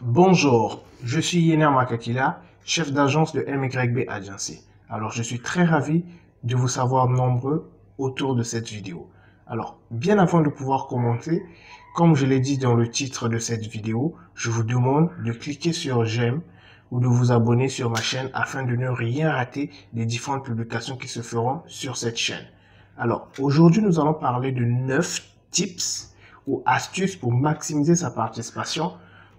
Bonjour, je suis Yener Makakila, chef d'agence de MYB Agency. Alors, je suis très ravi de vous savoir nombreux autour de cette vidéo. Alors, bien avant de pouvoir commenter, comme je l'ai dit dans le titre de cette vidéo, je vous demande de cliquer sur j'aime ou de vous abonner sur ma chaîne afin de ne rien rater des différentes publications qui se feront sur cette chaîne. Alors, aujourd'hui, nous allons parler de 9 tips ou astuces pour maximiser sa participation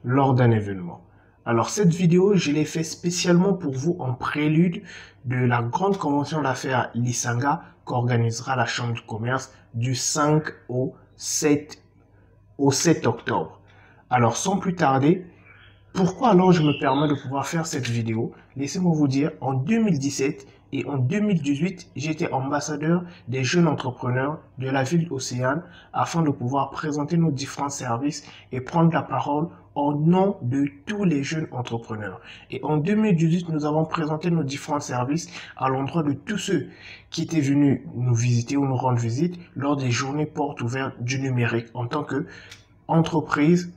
lors d'un événement. Alors cette vidéo, je l'ai fait spécialement pour vous en prélude de la grande convention d'affaires Lisanga qu'organisera la Chambre de commerce du 5 au 7 octobre. Alors sans plus tarder, pourquoi alors je me permets de pouvoir faire cette vidéo? Laissez-moi vous dire, en 2017 et en 2018, j'étais ambassadeur des jeunes entrepreneurs de la ville d'Océane afin de pouvoir présenter nos différents services et prendre la parole au nom de tous les jeunes entrepreneurs. Et en 2018, nous avons présenté nos différents services à l'endroit de tous ceux qui étaient venus nous visiter ou nous rendre visite lors des journées portes ouvertes du numérique en tant qu'entreprise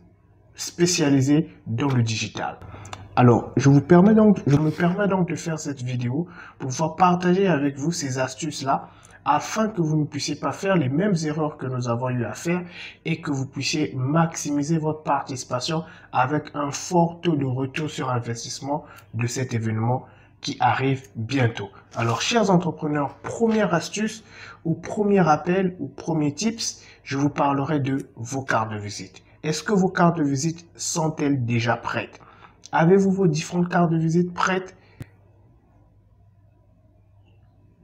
spécialisé dans le digital. Alors, je me permets donc de faire cette vidéo pour pouvoir partager avec vous ces astuces-là afin que vous ne puissiez pas faire les mêmes erreurs que nous avons eu à faire et que vous puissiez maximiser votre participation avec un fort taux de retour sur investissement de cet événement qui arrive bientôt. Alors, chers entrepreneurs, première astuce ou premier appel ou premier tips, je vous parlerai de vos cartes de visite. Est-ce que vos cartes de visite sont-elles déjà prêtes? Avez-vous vos différentes cartes de visite prêtes?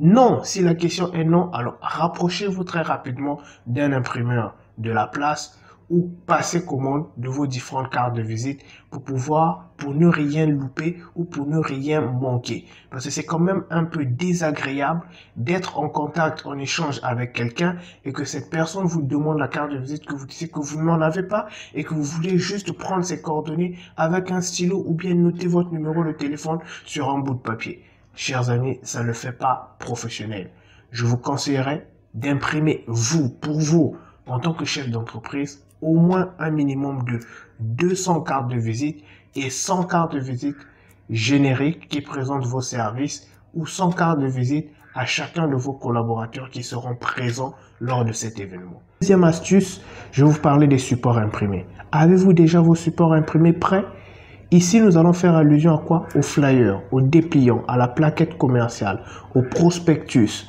Non, si la question est non, alors rapprochez-vous très rapidement d'un imprimeur de la place ou passez commande de vos différentes cartes de visite pour ne rien louper ou pour ne rien manquer. Parce que c'est quand même un peu désagréable d'être en contact, en échange avec quelqu'un et que cette personne vous demande la carte de visite que vous dites que vous n'en avez pas et que vous voulez juste prendre ses coordonnées avec un stylo ou bien noter votre numéro de téléphone sur un bout de papier. Chers amis, ça ne fait pas professionnel. Je vous conseillerais d'imprimer pour vous, en tant que chef d'entreprise, au moins un minimum de 200 cartes de visite et 100 cartes de visite génériques qui présentent vos services ou 100 cartes de visite à chacun de vos collaborateurs qui seront présents lors de cet événement. Deuxième astuce, je vais vous parler des supports imprimés. Avez-vous déjà vos supports imprimés prêts? Ici, nous allons faire allusion à quoi? Aux flyers, aux dépliants, à la plaquette commerciale, au prospectus.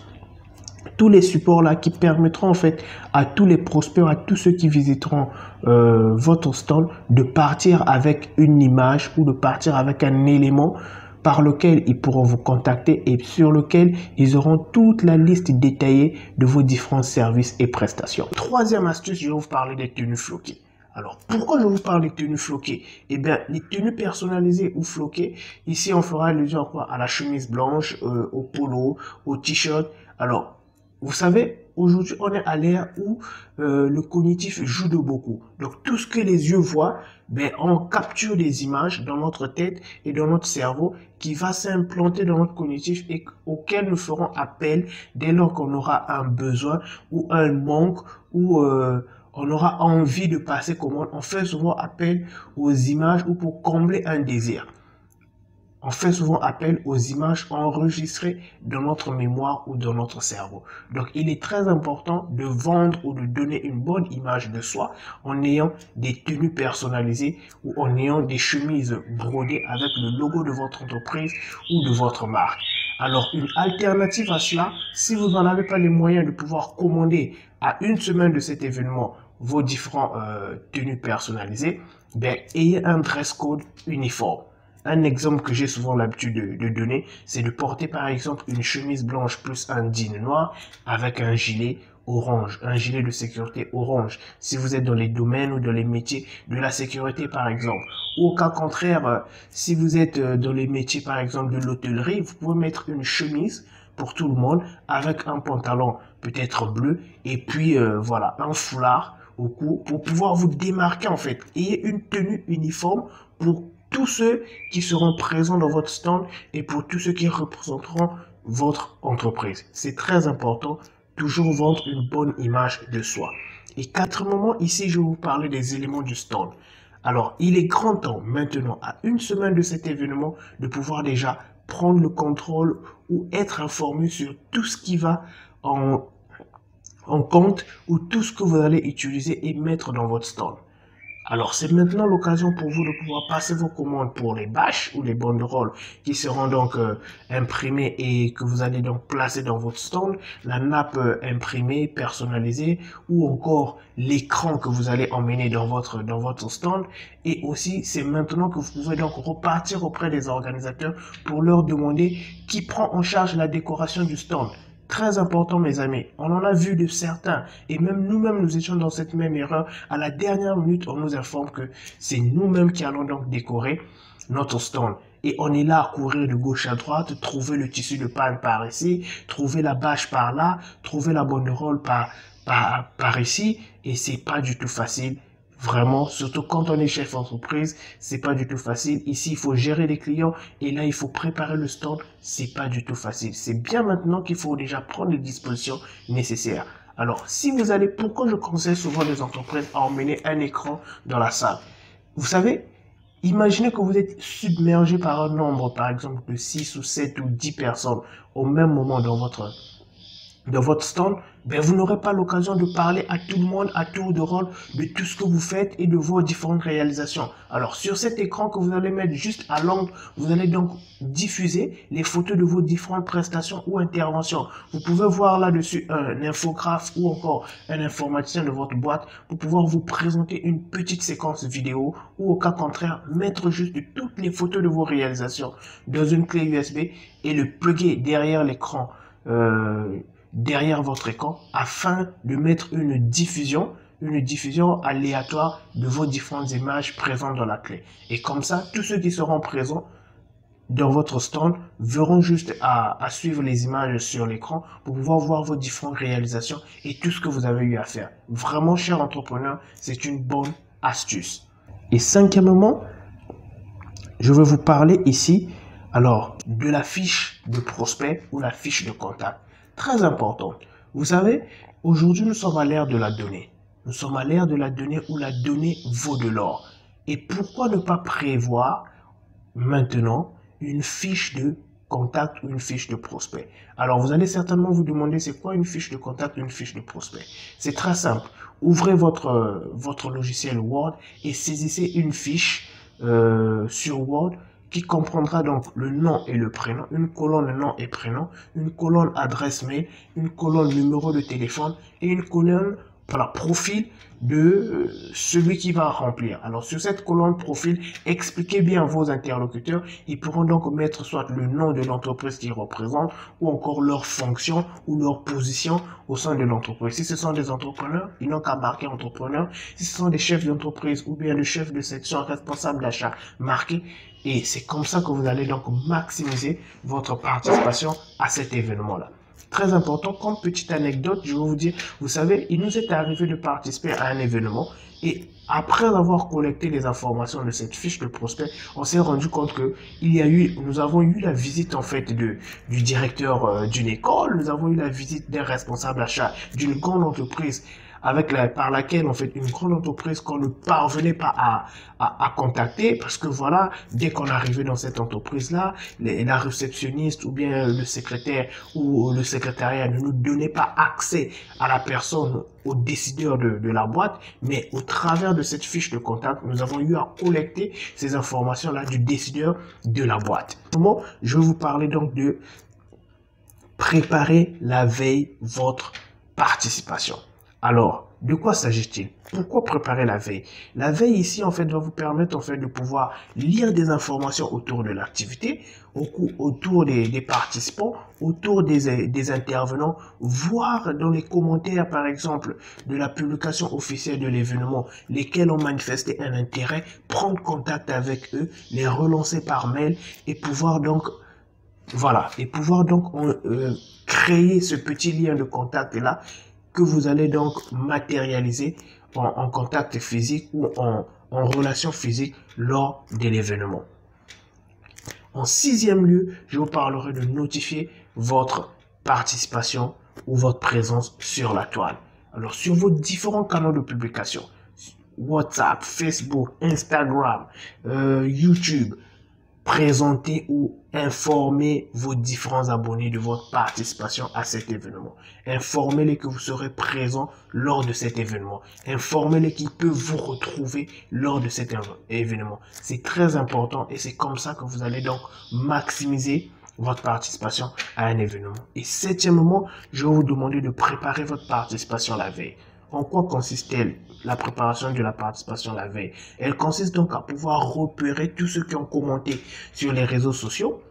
Tous les supports là qui permettront en fait à tous les prospects, à tous ceux qui visiteront votre stand de partir avec une image ou de partir avec un élément par lequel ils pourront vous contacter et sur lequel ils auront toute la liste détaillée de vos différents services et prestations. Troisième astuce, je vais vous parler des tenues floquées. Alors, pourquoi je vous parle des tenues floquées? Eh bien, les tenues personnalisées ou floquées, ici, on fera allusion à quoi? À la chemise blanche, au polo, au t-shirt. Alors, vous savez, aujourd'hui, on est à l'ère où le cognitif joue de beaucoup. Donc, tout ce que les yeux voient, ben, on capture des images dans notre tête et dans notre cerveau qui va s'implanter dans notre cognitif et auquel nous ferons appel dès lors qu'on aura un besoin ou un manque ou on aura envie de passer commande. On fait souvent appel aux images ou pour combler un désir. On fait souvent appel aux images enregistrées dans notre mémoire ou dans notre cerveau. Donc, il est très important de vendre ou de donner une bonne image de soi en ayant des tenues personnalisées ou en ayant des chemises brodées avec le logo de votre entreprise ou de votre marque. Alors, une alternative à cela, si vous n'en avez pas les moyens de pouvoir commander à une semaine de cet événement vos différentes tenues personnalisées, ben, ayez un dress code uniforme. Un exemple que j'ai souvent l'habitude de donner, c'est de porter par exemple une chemise blanche plus un jean noir avec un gilet orange, un gilet de sécurité orange, si vous êtes dans les domaines ou dans les métiers de la sécurité par exemple. Ou au cas contraire, si vous êtes dans les métiers par exemple de l'hôtellerie, vous pouvez mettre une chemise pour tout le monde avec un pantalon peut-être bleu et puis voilà, un foulard au cou pour pouvoir vous démarquer en fait. Ayez une tenue uniforme pour tous ceux qui seront présents dans votre stand et pour tous ceux qui représenteront votre entreprise. C'est très important, toujours vendre une bonne image de soi. Et quatrièmement, ici, je vais vous parler des éléments du stand. Alors, il est grand temps maintenant, à une semaine de cet événement, de pouvoir déjà prendre le contrôle ou être informé sur tout ce qui va en compte ou tout ce que vous allez utiliser et mettre dans votre stand. Alors, c'est maintenant l'occasion pour vous de pouvoir passer vos commandes pour les bâches ou les banderoles qui seront donc imprimées et que vous allez donc placer dans votre stand, la nappe imprimée, personnalisée ou encore l'écran que vous allez emmener dans votre stand. Et aussi, c'est maintenant que vous pouvez donc repartir auprès des organisateurs pour leur demander qui prend en charge la décoration du stand. Très important, mes amis. On en a vu de certains. Et même nous-mêmes, nous étions dans cette même erreur. À la dernière minute, on nous informe que c'est nous-mêmes qui allons donc décorer notre stand. Et on est là à courir de gauche à droite, trouver le tissu de panne par ici, trouver la bâche par là, trouver la banderole par ici. Et c'est pas du tout facile. Vraiment, surtout quand on est chef d'entreprise, c'est pas du tout facile. Ici, il faut gérer les clients et là, il faut préparer le stand. C'est pas du tout facile. C'est bien maintenant qu'il faut déjà prendre les dispositions nécessaires. Alors, si vous allez, pourquoi je conseille souvent les entreprises à emmener un écran dans la salle? Vous savez, imaginez que vous êtes submergé par un nombre, par exemple, de 6 ou 7 ou 10 personnes au même moment dans votre stand, ben vous n'aurez pas l'occasion de parler à tout le monde à tour de rôle de tout ce que vous faites et de vos différentes réalisations. Alors sur cet écran que vous allez mettre juste à l'angle, vous allez donc diffuser les photos de vos différentes prestations ou interventions. Vous pouvez voir là-dessus un infographe ou encore un informaticien de votre boîte pour pouvoir vous présenter une petite séquence vidéo ou au cas contraire mettre juste toutes les photos de vos réalisations dans une clé USB et le plugger derrière l'écran. Derrière votre écran afin de mettre une diffusion aléatoire de vos différentes images présentes dans la clé. Et comme ça, tous ceux qui seront présents dans votre stand verront juste à suivre les images sur l'écran pour pouvoir voir vos différentes réalisations et tout ce que vous avez eu à faire. Vraiment, cher entrepreneur, c'est une bonne astuce. Et cinquièmement, je vais vous parler ici alors de la fiche de prospect ou la fiche de contact. Très importante. Vous savez, aujourd'hui, nous sommes à l'ère de la donnée. Nous sommes à l'ère de la donnée où la donnée vaut de l'or. Et pourquoi ne pas prévoir maintenant une fiche de contact ou une fiche de prospect? Alors, vous allez certainement vous demander c'est quoi une fiche de contact ou une fiche de prospect? C'est très simple. Ouvrez votre logiciel Word et saisissez une fiche sur Word qui comprendra donc le nom et le prénom, une colonne nom et prénom, une colonne adresse mail, une colonne numéro de téléphone et une colonne profil de celui qui va remplir. Alors sur cette colonne profil, expliquez bien à vos interlocuteurs, ils pourront donc mettre soit le nom de l'entreprise qu'ils représentent ou encore leur fonction ou leur position au sein de l'entreprise. Si ce sont des entrepreneurs, ils n'ont qu'à marquer entrepreneur. Si ce sont des chefs d'entreprise ou bien des chefs de section responsables d'achat, marquez. Et c'est comme ça que vous allez donc maximiser votre participation à cet événement-là. Très important, comme petite anecdote, je vais vous dire, vous savez, il nous est arrivé de participer à un événement et après avoir collecté les informations de cette fiche de prospect, on s'est rendu compte que nous avons eu la visite en fait du directeur d'une école, nous avons eu la visite d'un responsable achat d'une grande entreprise par laquelle en fait une grande entreprise qu'on ne parvenait pas à contacter parce que voilà, dès qu'on arrivait dans cette entreprise là, la réceptionniste ou bien le secrétaire ou le secrétariat ne nous donnait pas accès à la personne, au décideur de la boîte, mais au travers de cette fiche de contact, nous avons eu à collecter ces informations là du décideur de la boîte. Comment je vais vous parler donc de préparer la veille votre participation. Alors, de quoi s'agit-il? Pourquoi préparer la veille? La veille ici, en fait, va vous permettre, en fait, de pouvoir lire des informations autour de l'activité, autour des participants, autour des intervenants, voir dans les commentaires, par exemple, de la publication officielle de l'événement, lesquels ont manifesté un intérêt, prendre contact avec eux, les relancer par mail et pouvoir donc créer ce petit lien de contact là que vous allez donc matérialiser en contact physique ou en relation physique lors de l'événement. En sixième lieu, je vous parlerai de notifier votre participation ou votre présence sur la toile. Alors, sur vos différents canaux de publication, WhatsApp, Facebook, Instagram, YouTube. Présentez ou informez vos différents abonnés de votre participation à cet événement. Informez-les que vous serez présent lors de cet événement. Informez-les qu'ils peuvent vous retrouver lors de cet événement. C'est très important et c'est comme ça que vous allez donc maximiser votre participation à un événement. Et septièmement, je vais vous demander de préparer votre participation la veille. En quoi consiste-t-elle, la préparation de la participation la veille? Elle consiste donc à pouvoir repérer tous ceux qui ont commenté sur les réseaux sociaux,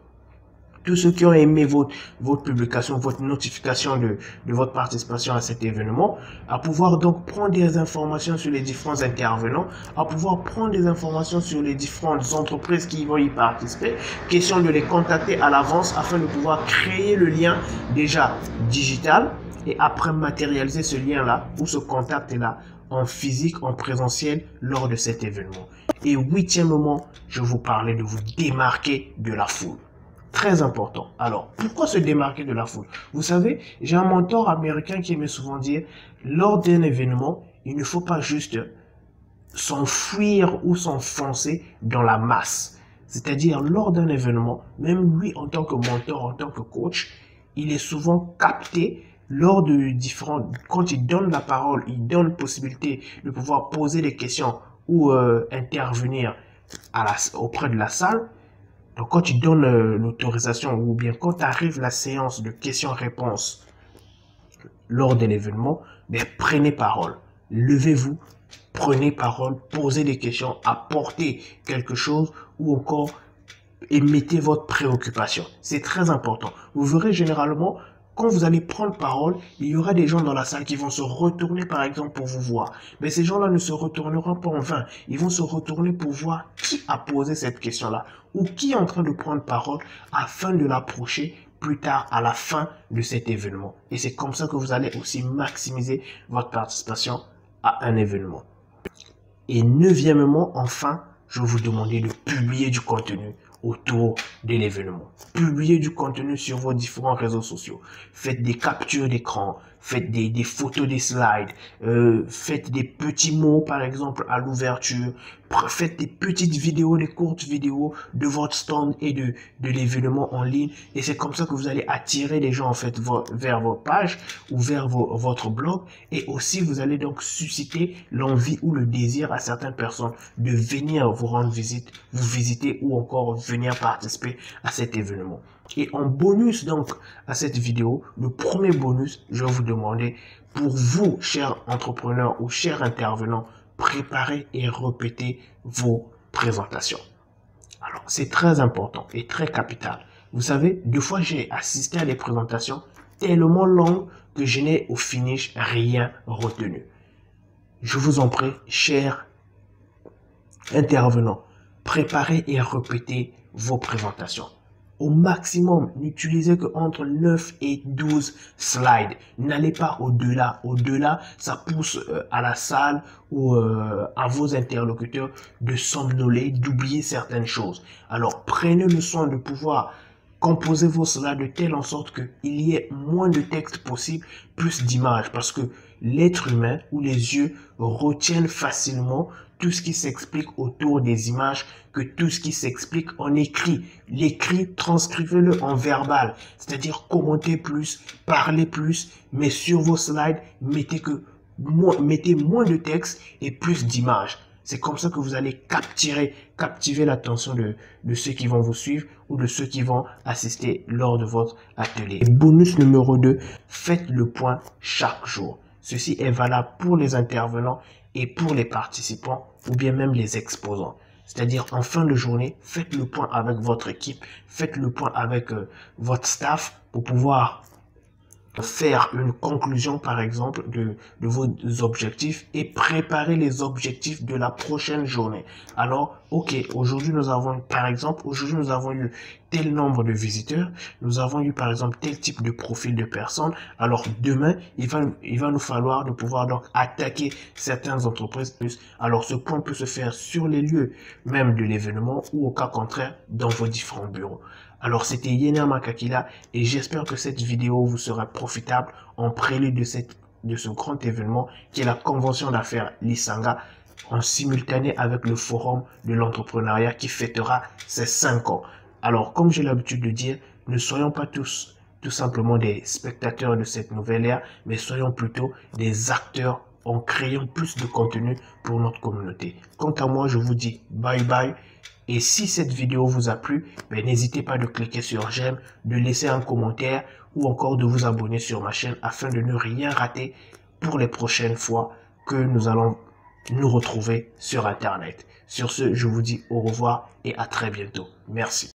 tous ceux qui ont aimé votre publication, votre notification de votre participation à cet événement, à pouvoir donc prendre des informations sur les différents intervenants, à pouvoir prendre des informations sur les différentes entreprises qui vont y participer, question de les contacter à l'avance afin de pouvoir créer le lien déjà digital et après matérialiser ce lien-là ou ce contact-là en physique, en présentiel lors de cet événement. Et huitièmement, je vous parlais de vous démarquer de la foule. Très important. Alors, pourquoi se démarquer de la foule? Vous savez, j'ai un mentor américain qui aimait souvent dire, lors d'un événement, il ne faut pas juste s'enfuir ou s'enfoncer dans la masse. C'est-à-dire, lors d'un événement, même lui, en tant que mentor, en tant que coach, il est souvent capté lors de différents, quand il donne la parole, il donne possibilité de pouvoir poser des questions ou intervenir auprès de la salle. Donc, quand tu donnes l'autorisation ou bien quand arrive la séance de questions-réponses lors de l'événement, ben, prenez parole. Levez-vous, prenez parole, posez des questions, apportez quelque chose ou encore émettez votre préoccupation. C'est très important. Vous verrez généralement, quand vous allez prendre parole, il y aura des gens dans la salle qui vont se retourner par exemple pour vous voir. Mais ces gens-là ne se retourneront pas en vain. Ils vont se retourner pour voir qui a posé cette question-là ou qui est en train de prendre parole afin de l'approcher plus tard à la fin de cet événement. Et c'est comme ça que vous allez aussi maximiser votre participation à un événement. Et neuvièmement, enfin, je vais vous demander de publier du contenu autour de l'événement. Publiez du contenu sur vos différents réseaux sociaux. Faites des captures d'écran, faites des photos des slides, faites des petits mots par exemple à l'ouverture, faites des petites vidéos, des courtes vidéos de votre stand et de l'événement en ligne. Et c'est comme ça que vous allez attirer les gens en fait vers votre page ou vers votre blog. Et aussi vous allez donc susciter l'envie ou le désir à certaines personnes de venir vous rendre visite, vous visiter ou encore venir participer à cet événement. Et en bonus donc à cette vidéo, le premier bonus, je vais vous demander pour vous, chers entrepreneurs ou chers intervenants, préparez et répétez vos présentations. Alors, c'est très important et très capital. Vous savez, deux fois, j'ai assisté à des présentations tellement longues que je n'ai au finish rien retenu. Je vous en prie, chers intervenants, préparez et répétez vos présentations. Au maximum, n'utilisez que entre 9 et 12 slides. N'allez pas au-delà. Au-delà, ça pousse à la salle ou à vos interlocuteurs de somnoler, d'oublier certaines choses. Alors, prenez le soin de pouvoir composer vos slides de telle en sorte qu'il y ait moins de texte possible, plus d'images. Parce que l'être humain ou les yeux retiennent facilement tout ce qui s'explique autour des images que tout ce qui s'explique en écrit. L'écrit, transcrivez-le en verbal, c'est-à-dire commentez plus, parlez plus, mais sur vos slides, mettez moins de texte et plus d'images. C'est comme ça que vous allez captiver l'attention de ceux qui vont vous suivre ou de ceux qui vont assister lors de votre atelier. Et bonus numéro 2, faites le point chaque jour. Ceci est valable pour les intervenants et pour les participants ou bien même les exposants. C'est-à-dire en fin de journée, faites le point avec votre équipe, faites le point avec votre staff pour pouvoir faire une conclusion par exemple de vos objectifs et préparer les objectifs de la prochaine journée. Alors, ok, aujourd'hui nous avons par exemple, aujourd'hui nous avons eu tel nombre de visiteurs, nous avons eu par exemple tel type de profil de personnes. Alors demain, il va nous falloir de pouvoir donc attaquer certaines entreprises plus. Alors ce point peut se faire sur les lieux même de l'événement ou au cas contraire dans vos différents bureaux. Alors c'était Yener Makakila et j'espère que cette vidéo vous sera profitable en prélude de ce grand événement qui est la convention d'affaires Lisanga en simultané avec le forum de l'entrepreneuriat qui fêtera ses 5 ans. Alors, comme j'ai l'habitude de dire, ne soyons pas tous tout simplement des spectateurs de cette nouvelle ère, mais soyons plutôt des acteurs en créant plus de contenu pour notre communauté. Quant à moi, je vous dis bye bye. Et si cette vidéo vous a plu, n'hésitez pas de cliquer sur j'aime, de laisser un commentaire ou encore de vous abonner sur ma chaîne afin de ne rien rater pour les prochaines fois que nous allons nous retrouver sur Internet. Sur ce, je vous dis au revoir et à très bientôt. Merci.